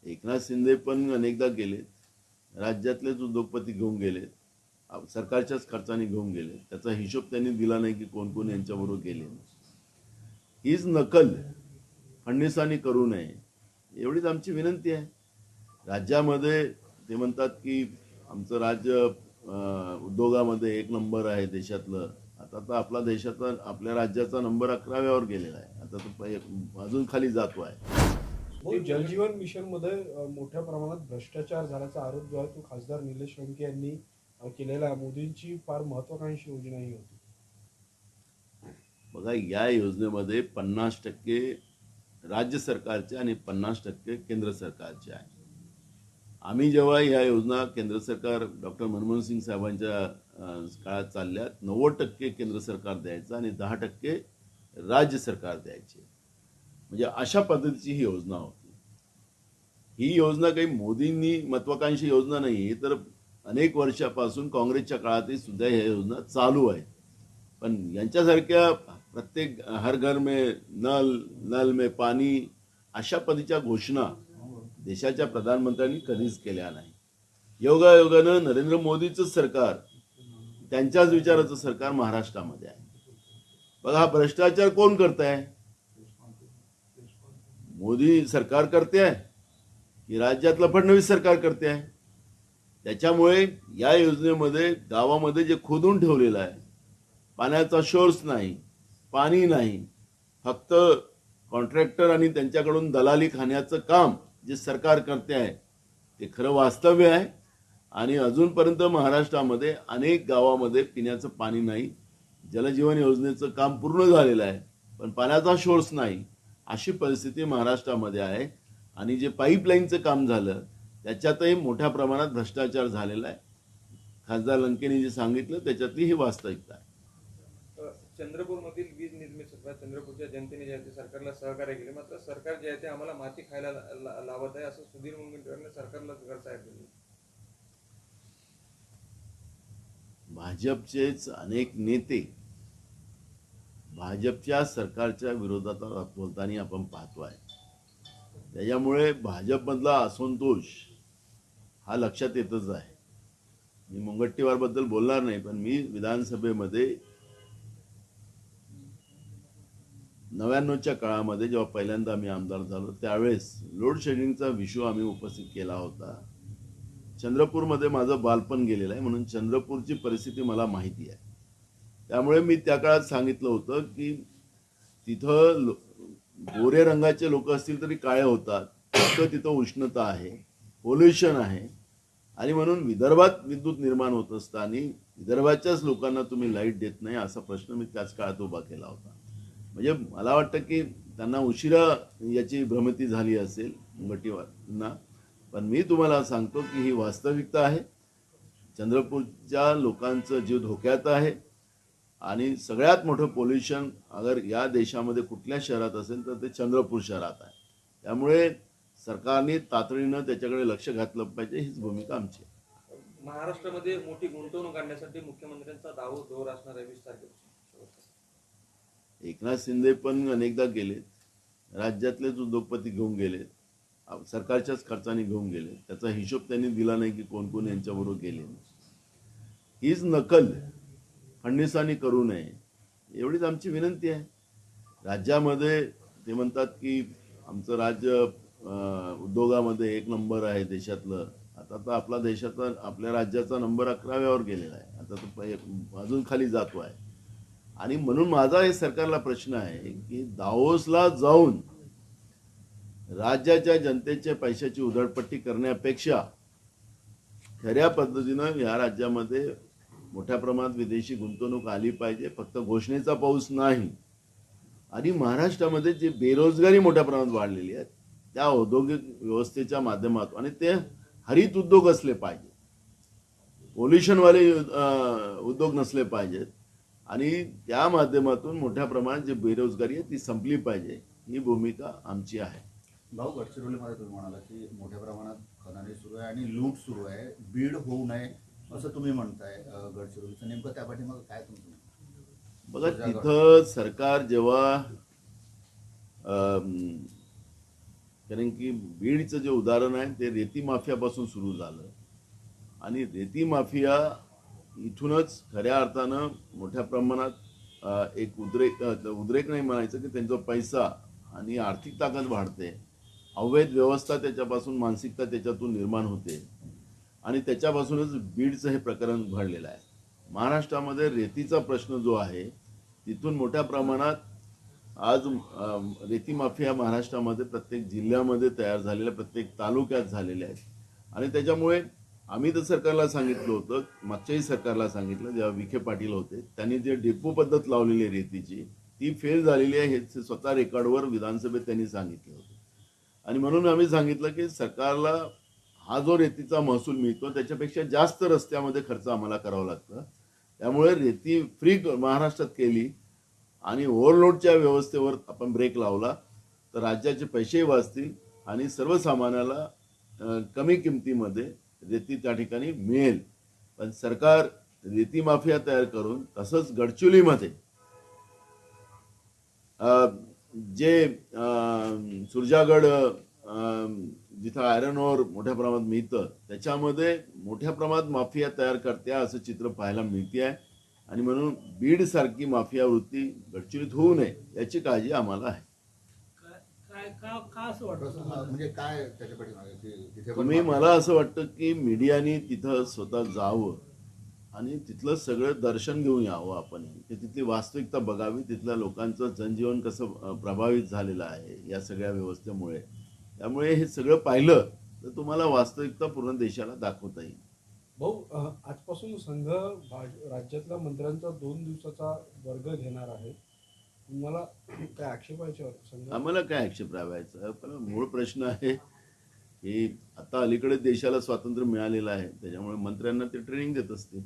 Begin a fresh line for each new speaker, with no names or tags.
एकनाथ शिंदे पण अनेकदा गेलेत, राज्यातलेच उद्योगपती घेऊन गेलेत, सरकारच्याच खर्चाने घेऊन गेले. त्याचा हिशोब त्यांनी दिला नाही की कोण कोण यांच्याबरोबर गेले. हीच नकल फडणवीसांनी करू नये एवढीच आमची विनंती आहे. राज्यामध्ये ते म्हणतात की आमचं राज्य उद्योगामध्ये एक नंबर आहे देशातलं. आता तर आपला देशाचा आपल्या राज्याचा नंबर 11व्यावर गेलेला आहे. आता तो अजून खाली जातो आहे.
जलजीवन मिशन मध्ये मोठ्या प्रमाणात भ्रष्टाचार झाल्याचा आरोप जो आहे तो खासदार निलेश लंके यांनी केलेला आहे. मोदींची फार महत्वाकांक्षी योजना ही होती.
बघा, या योजनेमध्ये 50% राज्य सरकारचे आणि 50% केंद्र सरकारचे आहे. आम्ही जेव्हा या योजना केंद्र सरकार डॉक्टर मनमोहन सिंग साहेबांच्या काळात चालल्यात, 90% केंद्र सरकार द्यायचं आणि 10% राज्य सरकार द्यायचे. म्हणजे अशा पद्धतीची ही योजना होती. ही योजना काही मोदींनी महत्वाकांक्षी योजना नाही, तर अनेक वर्षापासून काँग्रेसच्या काळातही सुद्धा ही योजना चालू आहे. पण यांच्यासारख्या प्रत्येक हर घर में नल, नल में पाणी अशा पद्धतीच्या घोषणा देशाच्या प्रधानमंत्र्यांनी कधीच केल्या नाही. योगायोगानं नरेंद्र मोदीचं सरकार, त्यांच्याच विचाराचं सरकार महाराष्ट्रामध्ये आहे. बघा, हा भ्रष्टाचार कोण करताय? मोदी सरकार करते आहे की राज्यातलं फडणवीस सरकार करते आहे? त्याच्यामुळे या योजनेमध्ये गावामध्ये जे खोदून ठेवलेलं आहे, पाण्याचा सोर्स नाही, पाणी नाही, फक्त कॉन्ट्रॅक्टर आणि त्यांच्याकडून दलाली खाण्याचं काम जे सरकार करते आहे ते खरं वास्तव्य आहे. आणि अजूनपर्यंत महाराष्ट्रामध्ये अनेक गावामध्ये पिण्याचं पाणी नाही. जलजीवन योजनेचं काम पूर्ण झालेलं आहे पण पाण्याचा सोर्स नाही, अशी परिस्थिती महाराष्ट्रामध्ये आहे. आणि जे पाईपलाईनचं काम झालं त्याच्यातही मोठ्या प्रमाणात भ्रष्टाचार झालेला आहे. खासदार लंकेंनी जे सांगितलं त्याच्यातली ही वास्तविकता आहे.
चंद्रपूरमधील वीज निर्मिती क्षेत्रात चंद्रपूरच्या जनतेने जे आहे ते सरकारला सहकार्य केले, मात्र सरकार जे आहे ते आम्हाला माती खायला लावत आहे असं सुधीर मुनगंटीवारने सरकारला गरज आहे.
भाजपचेच अनेक नेते भाजपच्या सरकारच्या विरोधात बोलताना आपण पाहतोय. त्याच्यामुळे भाजपमधला असंतोष हा लक्षात येतच आहे. मी मुनगंटीवारबद्दल बोलणार नाही, पण मी विधानसभेमध्ये 99च्या काळामध्ये जेव्हा पहिल्यांदा आम्ही आमदार झालो त्यावेळेस लोड शेडिंगचा विषय आम्ही उपस्थित केला होता. चंद्रपूरमध्ये माझं बालपण गेलेलं आहे म्हणून चंद्रपूरची परिस्थिती मला माहिती आहे. त्यामुळे मी त्या काळात सांगितलं होतं की तिथं गोरे रंगाचे लोक असतील तरी काळे होतात, तिथं उष्णता आहे, पोल्युशन आहे. आणि म्हणून विदर्भात विद्युत निर्माण होत असताना विदर्भाच्याच लोकांना तुम्ही लाईट देत नाही असा प्रश्न मी त्याच काळात उभा केला होता. म्हणजे मला वाटतं की त्यांना उशिरा याची भ्रमिती झाली असेल मुनगंटीवारांना, पण मी तुम्हाला सांगतो की ही वास्तविकता आहे. चंद्रपूरच्या लोकांचं जीव धोक्यात आहे आणि सगळ्यात मोठं पोल्युशन अगर या देशामध्ये कुठल्या शहरात असेल तर ते चंद्रपूर शहरात आहे. त्यामुळे सरकारने तातडीनं त्याच्याकडे लक्ष घातलं पाहिजे, हीच भूमिका आमची आहे.
महाराष्ट्रामध्ये मोठी गुंतवणूक आणण्यासाठी मुख्यमंत्र्यांचा दौरा असणार आहे 20 तारखेपासून.
एकनाथ शिंदे पण अनेकदा गेलेत, राज्यातलेच उद्योगपती घेऊन गेलेत, सरकारच्याच खर्चाने घेऊन गेले. त्याचा हिशोब त्यांनी दिला नाही की कोण कोण यांच्याबरोबर गेले. हीच नकल फडणवीसांनी करू नये एवढीच आमची विनंती आहे. राज्यामध्ये ते म्हणतात की आमचं राज्य उद्योगामध्ये एक नंबर आहे देशातलं. आता तर आपला देशाचा आपल्या राज्याचा नंबर 11व्यावर गेलेला आहे. आता तो अजून खाली जातो आहे. आणि म्हणून माझा हे सरकारला प्रश्न आहे की दावोसला जाऊन राज्याच्या जनतेच्या पैशाची उधळपट्टी करण्यापेक्षा खऱ्या पद्धतीनं या राज्यामध्ये मोठ्या प्रमाणात विदेशी गुंतवणूक आली पाहिजे. फक्त घोषणेचा पाऊस नाही. आणि महाराष्ट्रामध्ये जी बेरोजगारी मोठ्या प्रमाणात वाढलेली आहे त्या औद्योगिक व्यवस्थेच्या माध्यमातून, आणि ते हरित उद्योग असले पाहिजे, पोल्युशनवाले उद्योग नसले पाहिजेत, आणि त्या माध्यमातून मोठ्या प्रमाणात जी बेरोजगारी आहे ती संपली पाहिजे, ही भूमिका आमची आहे.
भाऊ, गडचिरोलीमध्ये तुम्ही म्हणाला की मोठ्या प्रमाणात खनने सुरू आहे आणि लूट सुरू आहे, बीड होऊ नये असं तुम्ही म्हणताय. गडचिरोलीचं नेमकं त्या पाठीमागं काय तुमचं?
बघा, तिथं सरकार जेव्हा कारण की बीडचं जे उदाहरण आहे ते रेती माफियापासून सुरू झालं आणि रेती माफिया इथूनच खऱ्या अर्थानं मोठ्या प्रमाणात एक उद्रेक नाही म्हणायचं की त्यांचा पैसा आणि आर्थिक ताकद वाढते, अवैध व्यवस्था त्याच्यापासून, मानसिकता त्याच्यातून निर्माण होते आणि त्याच्यापासूनच बीडचं हे प्रकरण घडलेलं आहे. महाराष्ट्रामध्ये रेतीचा प्रश्न जो आहे तिथून मोठ्या प्रमाणात आज रेती माफिया महाराष्ट्रामध्ये प्रत्येक जिल्ह्यामध्ये तयार झालेल्या, प्रत्येक तालुक्यात झालेल्या आहेत आणि त्याच्यामुळे आम्ही तर सरकारला सांगितलं होतं, मागच्याही सरकारला सांगितलं जेव्हा विखे पाटील होते, त्यांनी जे डेपो पद्धत लावलेली आहे रेतीची ती फेल झालेली आहे हे स्वतः रेकॉर्डवर विधानसभेत त्यांनी सांगितलं होतं आणि म्हणून आम्ही सांगितलं की सरकारला हा जो रेतीचा महसूल मिळतो त्याच्यापेक्षा जास्त रस्त्यामध्ये खर्च आम्हाला करावा लागतं. त्यामुळे रेती फ्री महाराष्ट्रात केली आणि ओव्हरलोडच्या व्यवस्थेवर आपण ब्रेक लावला तर राज्याचे पैसेही वाचतील आणि सर्वसामान्याला कमी किमतीमध्ये रेती त्या ठिकाणी मिळेल. पण सरकार रेती माफिया तयार करून तसंच गडचिरोलीमध्ये जे सुरजागड जिथं आयरन ओर मोठ्या प्रमाणात मिळतं त्याच्यामध्ये मोठ्या प्रमाणात माफिया तयार करते असं चित्र पाहायला मिळते आहे आणि म्हणून बीड सारखी माफिया वृत्ती गडचिरोलीत होऊ नये याची काळजी आम्हाला आहे.
का असं वाटतं
म्हणजे काय त्याच्या पाठीमागे की तिथे पण
तुम्ही मला असं वाटतं की मीडियाने तिथं स्वतः जावं आणि तिथलं सगळं दर्शन घेऊन यावं आपण, की तिथली वास्तविकता बघावी, तिथल्या लोकांचं जनजीवन कसं प्रभावित झालेलं आहे या सगळ्या व्यवस्थेमुळे. त्यामुळे हे सगळं पाहिलं तर तुम्हाला वास्तविकता पूर्ण देशाला दाखवता येईल.
भाऊ, आजपासून संघ राज्यातल्या मंत्र्यांचा 2 दिवसाचा वर्ग घेणार आहे. तुम्हाला काय आक्षेप आहे याच्यावर? संघ
आम्हाला काय आक्षेप राहायचा, पण मूळ प्रश्न आहे की आता अलीकडे देशाला स्वातंत्र्य मिळालेलं आहे त्याच्यामुळे मंत्र्यांना ते ट्रेनिंग देत असतील.